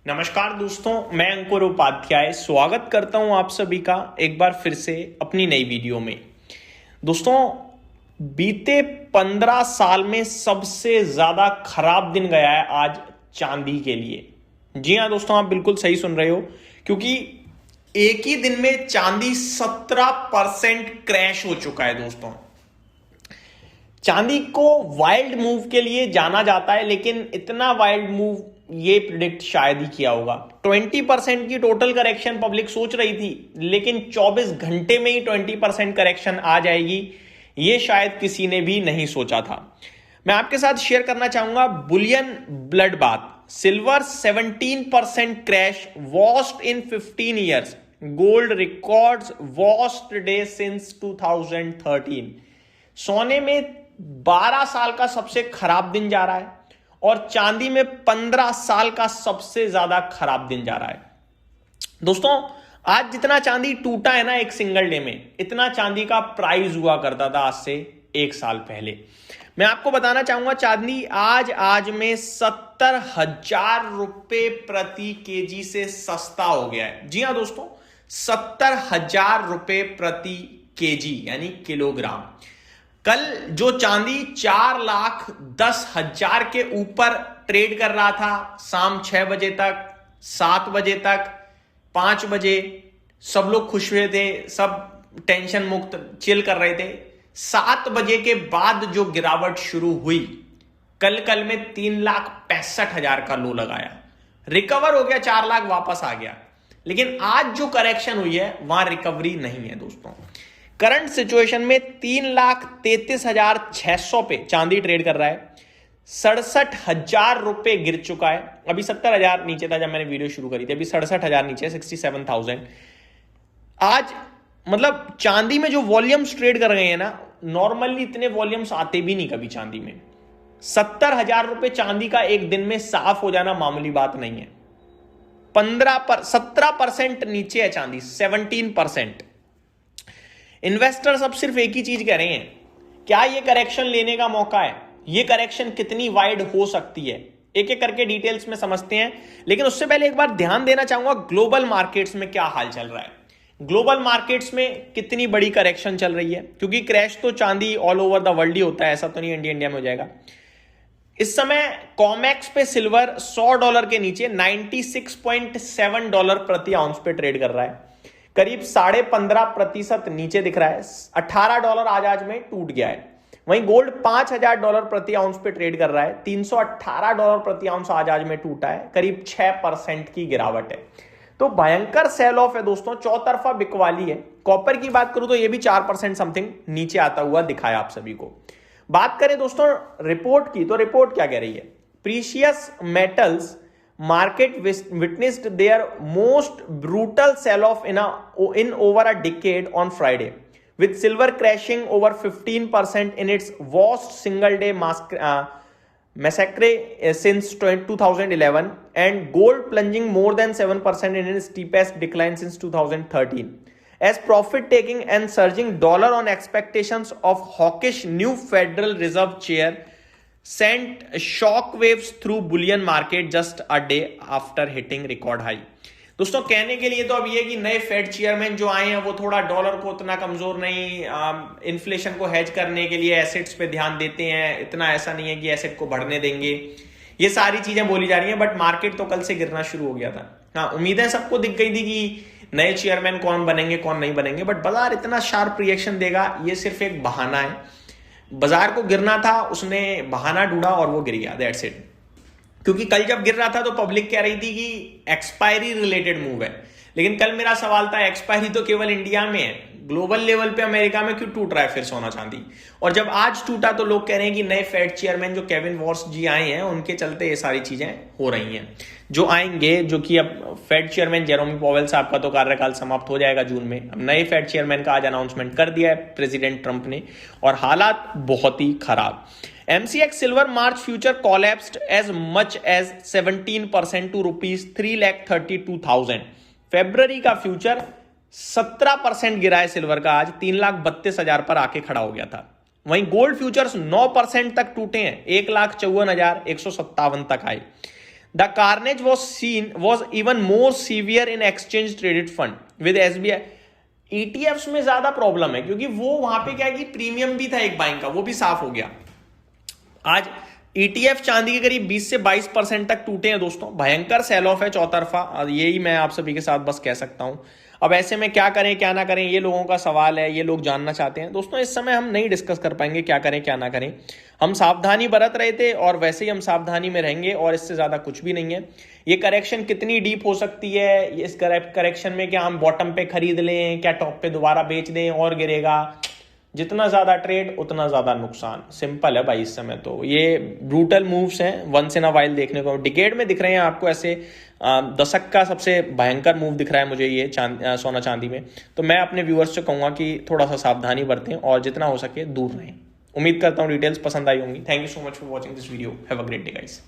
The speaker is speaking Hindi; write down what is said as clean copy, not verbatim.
नमस्कार दोस्तों, मैं अंकुर उपाध्याय स्वागत करता हूं आप सभी का एक बार फिर से अपनी नई वीडियो में। दोस्तों, बीते 15 साल में सबसे ज्यादा खराब दिन गया है आज चांदी के लिए। जी हां दोस्तों, आप बिल्कुल सही सुन रहे हो, क्योंकि एक ही दिन में चांदी 17% क्रैश हो चुका है। दोस्तों, चांदी को वाइल्ड मूव के लिए जाना जाता है, लेकिन इतना वाइल्ड मूव ये प्रिडिक्ट शायद ही किया होगा। 20% की टोटल करेक्शन पब्लिक सोच रही थी, लेकिन 24 घंटे में ही 20% करेक्शन आ जाएगी, ये शायद किसी ने भी नहीं सोचा था। मैं आपके साथ शेयर करना चाहूंगा Boolean blood bath. Silver 17% crash, worst in 15 years. Gold records worst day since 2013। सोने में 12 साल का सबसे खराब दिन जा रहा है और चांदी में 15 साल का सबसे ज्यादा खराब दिन जा रहा है। दोस्तों, आज जितना चांदी टूटा है ना एक सिंगल डे में, इतना चांदी का प्राइस हुआ करता था आज से 1 साल पहले। मैं आपको बताना चाहूंगा, चांदी आज में 70,000 रुपए प्रति केजी से सस्ता हो गया है। जी हां दोस्तों, 70,000 रुपए प्रति केजी यानी किलोग्राम। कल जो चांदी 4,10,000 के ऊपर ट्रेड कर रहा था, शाम 6 बजे तक, 7 बजे तक, 5 बजे सब लोग खुश हुए थे, सब टेंशन मुक्त चिल कर रहे थे। 7 बजे के बाद जो गिरावट शुरू हुई, कल में 3,65,000 का लो लगाया, रिकवर हो गया, 4 लाख वापस आ गया। लेकिन आज जो करेक्शन हुई है वहां रिकवरी नहीं है। दोस्तों, करंट सिचुएशन में 3,33,600 पे चांदी ट्रेड कर रहा है। 67,000 रुपए गिर चुका है। अभी 70,000 नीचे था जब मैंने वीडियो शुरू करी थी, अभी 67,000 नीचे, 67,000। आज मतलब चांदी में जो वॉल्यूम्स ट्रेड कर रहे हैं ना, नॉर्मली इतने वॉल्यूम्स आते भी नहीं कभी चांदी में। 70,000 रुपए चांदी का एक दिन में साफ हो जाना मामूली बात नहीं है। 17% नीचे है चांदी, 17%। इन्वेस्टर्स अब सिर्फ एक ही चीज कह रहे हैं, क्या ये करेक्शन लेने का मौका है? ये करेक्शन कितनी वाइड हो सकती है? एक एक करके डिटेल्स में समझते हैं, लेकिन उससे पहले एक बार ध्यान देना चाहूंगा ग्लोबल मार्केट्स में क्या हाल चल रहा है। ग्लोबल मार्केट्स में कितनी बड़ी करेक्शन चल रही है, क्योंकि क्रैश तो चांदी ऑल ओवर द वर्ल्ड ही होता है, ऐसा तो नहीं इंडिया में हो जाएगा। इस समय कॉमेक्स पे सिल्वर $100 के नीचे $96.7 प्रति आउंस पे ट्रेड कर रहा है, करीब 15.5% नीचे दिख रहा है। $18 आज में टूट गया है। वहीं गोल्ड $5,000 प्रति आउंस पे ट्रेड कर रहा है, $318 प्रति आउंस आज में टूटा है, करीब 6% की गिरावट है। तो भयंकर सेल ऑफ है दोस्तों, चौतरफा बिकवाली है। कॉपर की बात करूं तो यह भी 4% समथिंग नीचे आता हुआ दिखाया आप सभी को। बात करें दोस्तों रिपोर्ट की, तो रिपोर्ट क्या कह रही है? Precious metals market witnessed their most brutal sell-off in over a decade on Friday, with silver crashing over 15% in its worst single-day massacre since 2011, and gold plunging more than 7% in its steepest decline since 2013, as profit-taking and surging dollar on expectations of hawkish new Federal Reserve chair sent shock waves through bullion market just a day after hitting record high। दोस्तों, कहने के लिए तो अब ये कि नए फेड चेयरमैन जो आए हैं वो थोड़ा डॉलर को उतना कमजोर नहीं, इन्फ्लेशन को हेज करने के लिए एसेट्स पे ध्यान देते हैं, इतना ऐसा नहीं है कि एसेट को बढ़ने देंगे। ये सारी चीजें बोली जा रही हैं, बट मार्केट तो कल से गिरना शुरू हो गया था। हाँ, उम्मीदें सबको दिख गई थी कि नए चेयरमैन कौन बनेंगे कौन नहीं बनेंगे, बट बाजार इतना शार्प रिएक्शन देगा ये सिर्फ एक बहाना है। बाजार को गिरना था, उसने बहाना ढूंढा और वो गिर गया, दैट्स इट। क्योंकि कल जब गिर रहा था तो पब्लिक कह रही थी कि एक्सपायरी रिलेटेड मूव है, लेकिन कल मेरा सवाल था एक्सपायरी तो केवल इंडिया में है, ग्लोबल लेवल पे अमेरिका में क्यों टूट रहा है फिर सोना चांदी? और जब आज टूटा तो लोग कह रहे हैं कि नए फेड चेयरमैन जो केविन वॉर्स जी आए हैं उनके चलते ये सारी चीजें हो रही हैं। जो आएंगे, जो कि अब फेड चेयरमैन जेरोमी पॉवेल साहब का तो कार्यकाल समाप्त हो जाएगा जून में, अब नए फेड चेयरमैन का आज अनाउंसमेंट कर दिया है प्रेसिडेंट ट्रंप ने, और हालात बहुत ही खराब। MCX silver March future collapsed as much as 17% to ₹3,32,000। February का फ्यूचर 17% गिरा है सिल्वर का, आज 3,32,000 पर आके खड़ा हो गया था। वहीं गोल्ड फ्यूचर्स 9% तक टूटे हैं, 1,54,157 तक आए। The carnage was even more severe in exchange traded fund with SBI. ETFs में ज्यादा प्रॉब्लम है क्योंकि वो वहां पे क्या है कि प्रीमियम भी था एक बाइंग का, वो भी साफ हो गया। आज ईटीएफ चांदी के करीब 20 से 22% तक टूटे हैं दोस्तों, भयंकर सेल ऑफ है चौतरफा, यही मैं आप सभी के साथ बस कह सकता हूं। अब ऐसे में क्या करें क्या ना करें, ये लोगों का सवाल है, ये लोग जानना चाहते हैं। दोस्तों इस समय हम नहीं डिस्कस कर पाएंगे क्या करें क्या ना करें, हम सावधानी बरत रहे थे और वैसे ही हम सावधानी में रहेंगे और इससे ज्यादा कुछ भी नहीं है। ये करेक्शन कितनी डीप हो सकती है, इस करेक्शन में क्या हम बॉटम पे खरीद लें, क्या टॉप पे दोबारा बेच दें और गिरेगा, जितना ज्यादा ट्रेड उतना ज्यादा नुकसान, सिंपल है भाई। इस समय तो ये ब्रूटल मूव्स हैं, वंस इन अ वाइल देखने को डिकेड में दिख रहे हैं आपको ऐसे। दशक का सबसे भयंकर मूव दिख रहा है मुझे ये सोना चांदी में। तो मैं अपने व्यूअर्स से कहूंगा कि थोड़ा सा सावधानी बरतें और जितना हो सके दूर रहें। उम्मीद करता हूं डिटेल्स पसंद आई होंगी। Thank you so much for watching this video. Have a great day guys.